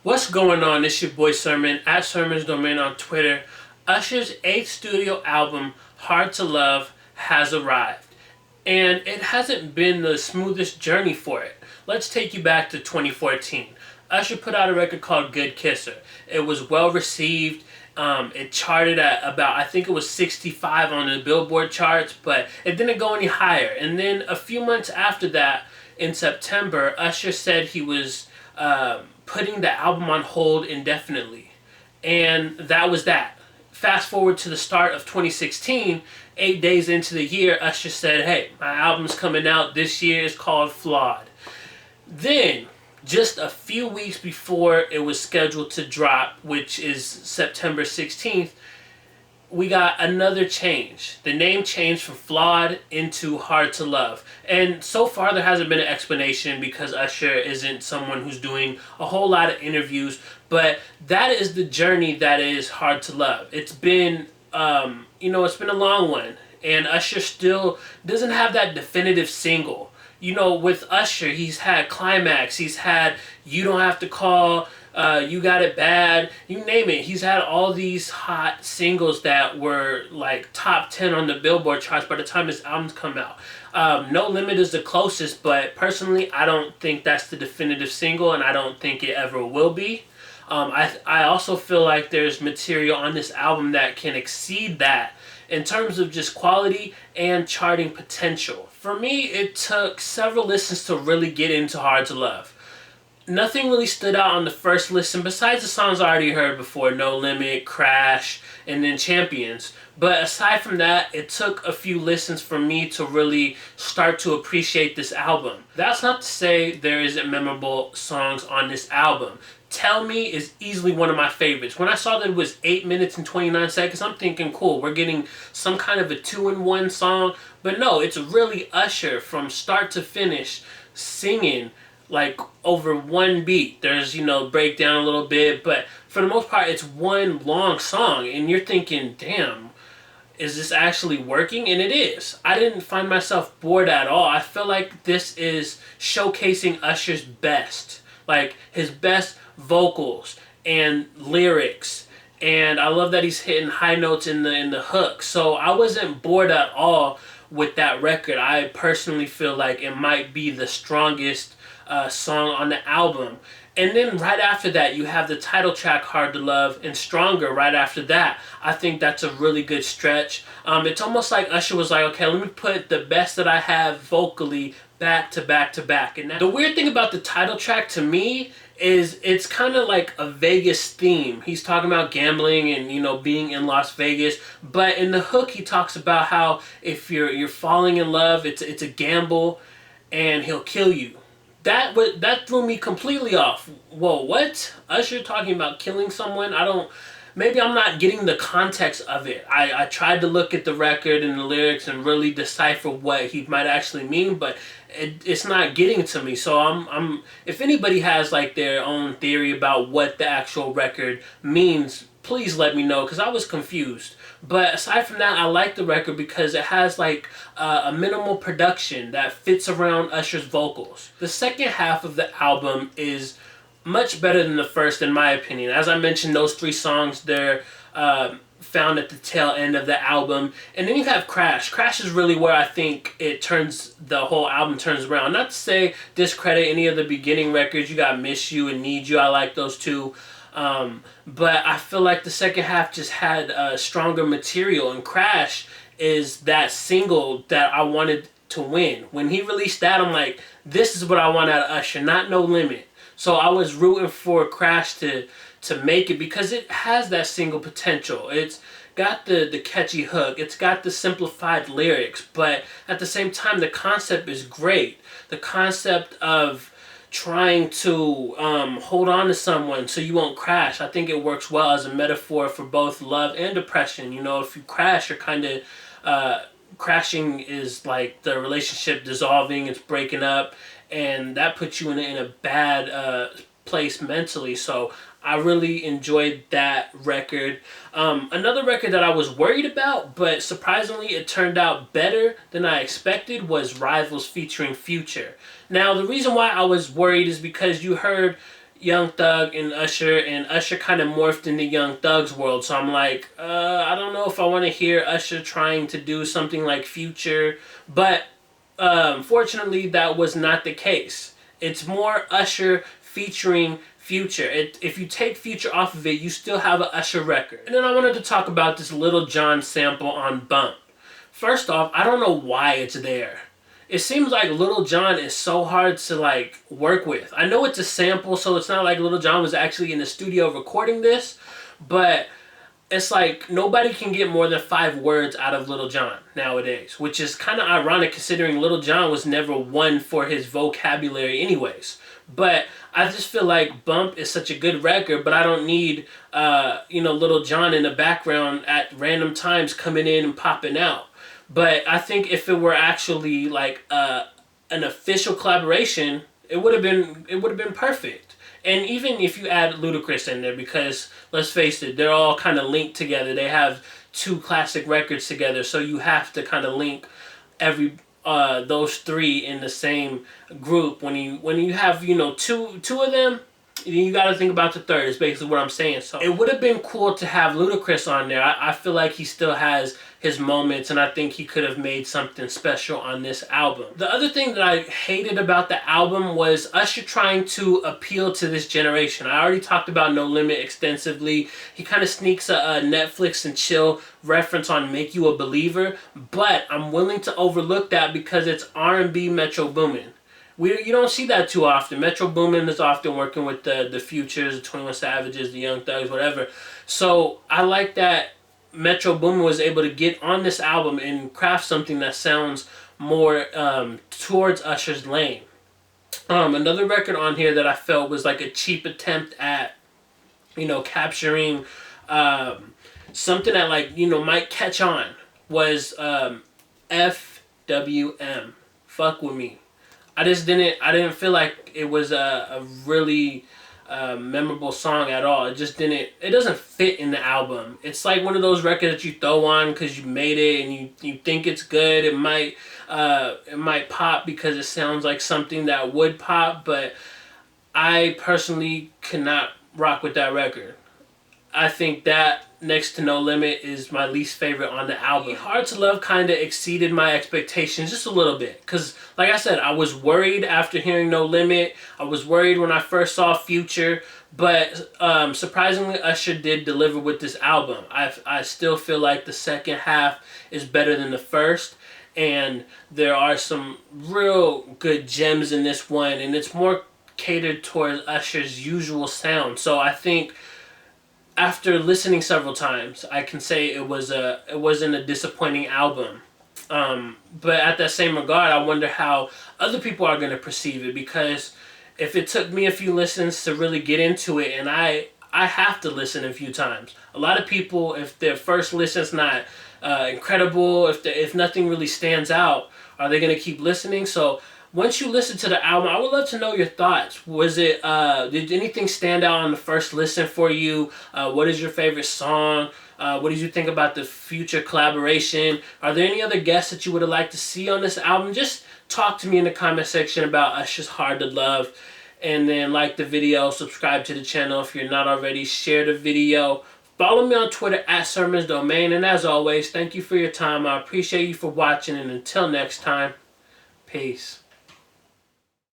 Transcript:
What's going on? It's your boy Sermon at Sermon's Domain on Twitter. Usher's 8th studio album, Hard to Love, has arrived. And it hasn't been the smoothest journey for it. Let's take you back to 2014. Usher put out a record called Good Kisser. It was well received. It charted at about, I think it was 65 on the Billboard charts, but it didn't go any higher. And then a few months after that, in September, Usher said he was putting the album on hold indefinitely. And that was that. Fast forward to the start of 2016, 8 days into the year, Usher said, hey, my album's coming out this year. It's called Flawed. Then, just a few weeks before it was scheduled to drop, which is September 16th, we got another change. The name changed from Flawed into Hard to Love. And so far there hasn't been an explanation because Usher isn't someone who's doing a whole lot of interviews. But that is the journey that is Hard to Love. It's been, it's been a long one. And Usher still doesn't have that definitive single. With Usher, he's had Climax, he's had You Don't Have to Call, You Got It Bad, you name it. He's had all these hot singles that were like top 10 on the Billboard charts by the time his albums come out. No Limit is the closest, but personally, I don't think that's the definitive single, and I don't think it ever will be. I also feel like there's material on this album that can exceed that in terms of just quality and charting potential. For me, it took several listens to really get into Hard to Love. Nothing really stood out on the first listen besides the songs I already heard before, No Limit, Crash, and then Champions. But aside from that, it took a few listens for me to really start to appreciate this album. That's not to say there isn't memorable songs on this album. Tell Me is easily one of my favorites. When I saw that it was 8 minutes and 29 seconds, I'm thinking, cool, we're getting some kind of a 2-in-1 song. But no, it's really Usher from start to finish singing like over one beat. There's, breakdown a little bit, but for the most part, it's one long song. And you're thinking, damn, is this actually working? And it is. I didn't find myself bored at all. I feel like this is showcasing Usher's best. Like his best vocals and lyrics, and I love that he's hitting high notes in the hook. So I wasn't bored at all with that record. I personally feel like it might be the strongest song on the album. And then right after that, you have the title track, Hard to Love, and Stronger right after that. I think that's a really good stretch. It's almost like Usher was like, okay, let me put the best that I have vocally back to back to back. And the weird thing about the title track to me is it's kind of like a Vegas theme. He's talking about gambling and, being in Las Vegas. But in the hook, he talks about how if you're falling in love, it's a gamble and he'll kill you. That threw me completely off. Whoa, what? Usher talking about killing someone? Maybe I'm not getting the context of it. I tried to look at the record and the lyrics and really decipher what he might actually mean, but it's not getting to me. So I'm if anybody has like their own theory about what the actual record means, please let me know, because I was confused. But aside from that, I like the record because it has like a minimal production that fits around Usher's vocals. The second half of the album is much better than the first, in my opinion. As I mentioned, those 3 songs, they're found at the tail end of the album. And then you have Crash. Crash is really where I think the whole album turns around. Not to say discredit any of the beginning records. You got Miss You and Need You. I like those too. But I feel like the second half just had stronger material. And Crash is that single that I wanted to win. When he released that, I'm like, this is what I want out of Usher, not No Limit. So I was rooting for Crash to make it because it has that single potential. It's got the catchy hook. It's got the simplified lyrics. But at the same time, the concept is great. The concept of trying to hold on to someone so you won't crash. I think it works well as a metaphor for both love and depression. If you crash, you're kind of... crashing is like the relationship dissolving, it's breaking up, and that puts you in a bad place mentally. So I really enjoyed that record. Another record that I was worried about, but surprisingly it turned out better than I expected, was Rivals featuring Future. Now the reason why I was worried is because you heard Young Thug and Usher kind of morphed into Young Thug's world. So I'm like, I don't know if I want to hear Usher trying to do something like Future, but fortunately that was not the case. It's more Usher featuring Future. If you take Future off of it, you still have an Usher record. And then I wanted to talk about this Little John sample on Bump. First off, I don't know why it's there. It seems like Little John is so hard to like work with. I know it's a sample, so it's not like Little John was actually in the studio recording this, but it's like nobody can get more than 5 words out of Little John nowadays, which is kind of ironic considering Little John was never one for his vocabulary anyways. But I just feel like Bump is such a good record, but I don't need, Little John in the background at random times coming in and popping out. But I think if it were actually like an official collaboration, it would have been perfect. And even if you add Ludacris in there, because let's face it, they're all kind of linked together. They have 2 classic records together, so you have to kind of link every those 3 in the same group. When you have two of them, you got to think about the third. Is basically what I'm saying. So it would have been cool to have Ludacris on there. I feel like he still has his moments, and I think he could have made something special on this album. The other thing that I hated about the album was Usher trying to appeal to this generation. I already talked about No Limit extensively. He kind of sneaks a Netflix and chill reference on Make You a Believer, but I'm willing to overlook that because it's R&B Metro Boomin. You don't see that too often. Metro Boomin is often working with the Futures, the 21 Savages, the Young Thugs, whatever. So I like that Metro Boomin was able to get on this album and craft something that sounds more towards Usher's lane. Another record on here that I felt was like a cheap attempt at, capturing something that might catch on was FWM. Fuck With Me. I didn't feel like it was a really memorable song at all. It doesn't fit in the album. It's like one of those records that you throw on because you made it and you think it's good. It might pop because it sounds like something that would pop, but I personally cannot rock with that record. I think that next to No Limit is my least favorite on the album. Hard to Love kind of exceeded my expectations just a little bit. Because, like I said, I was worried after hearing No Limit. I was worried when I first saw Future. But surprisingly, Usher did deliver with this album. I still feel like the second half is better than the first. And there are some real good gems in this one. And it's more catered towards Usher's usual sound. So I think after listening several times, I can say it wasn't a disappointing album. But at that same regard, I wonder how other people are going to perceive it, because if it took me a few listens to really get into it, and I have to listen a few times. A lot of people, if their first listen's not incredible, if nothing really stands out, are they going to keep listening? So once you listen to the album, I would love to know your thoughts. Was it, did anything stand out on the first listen for you? What is your favorite song? What did you think about the Future collaboration? Are there any other guests that you would have liked to see on this album? Just talk to me in the comment section about Usher's Hard to Love. And then like the video, subscribe to the channel if you're not already, share the video. Follow me on Twitter at Sermons Domain. And as always, thank you for your time. I appreciate you for watching. And until next time, peace.